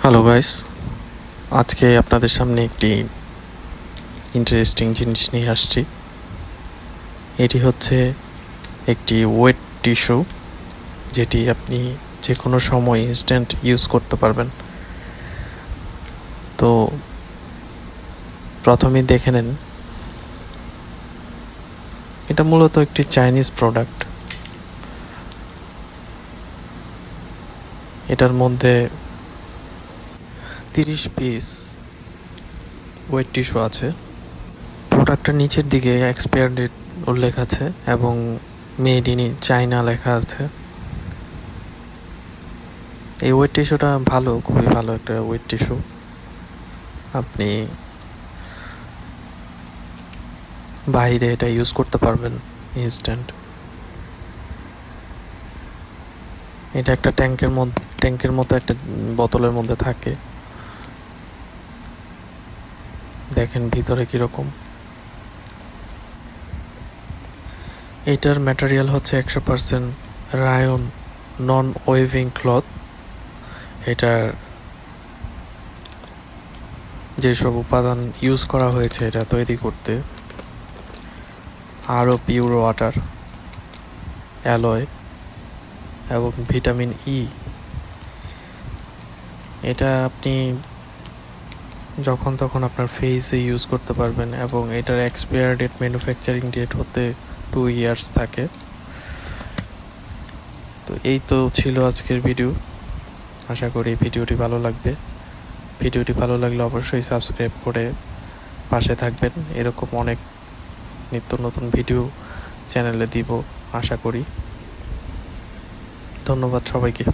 Hello guys, আজকে আপনাদের সামনে একটি ইন্টারেস্টিং জিনিস নিয়ে আসছি। এটি হচ্ছে একটি ওয়েট টিস্যু, যেটি আপনি যে কোনো সময় ইনস্ট্যান্ট ইউজ করতে পারবেন। তো প্রথমেই দেখে নেন, এটা মূলত একটি চাইনিজ প্রোডাক্ট। এটার মধ্যে 30 পিস ওয়েট টিস্যু আছে। প্রোডাক্টের নিচের দিকে এক্সপায়ার ডেট উল্লেখ আছে এবং মেড ইন চায়না লেখা আছে। এই ওয়েট টিস্যুটা ভালো, খুবই ভালো একটা ওয়েট টিস্যু। আপনি বাইরে এটা ইউজ করতে পারবেন ইনস্ট্যান্ট। এটা একটা ট্যাঙ্কের মতো একটা বোতলের মধ্যে থাকে। দেখেন ভিতরে কীরকম। এটার ম্যাটেরিয়াল হচ্ছে 100% রায়ন নন ওয়েভিং ক্লথ। এটার যেসব উপাদান ইউজ করা হয়েছে এটা তৈরি করতে: আরও পিওর ওয়াটার, অ্যালয় এবং ভিটামিন ই। এটা আপনি যখন তখন আপনার ফেসে ইউজ করতে পারবেন এবং এটার এক্সপায়ার ডেট, ম্যানুফ্যাকচারিং ডেট হতে 2 ইয়ার্স থাকে। তো এই তো ছিল আজকের ভিডিও। আশা করি ভিডিওটি ভালো লাগবে। ভিডিওটি ভালো লাগলে অবশ্যই সাবস্ক্রাইব করে পাশে থাকবেন। এরকম অনেক নিত্য নতুন ভিডিও চ্যানেলে দিব আশা করি। ধন্যবাদ সবাইকে।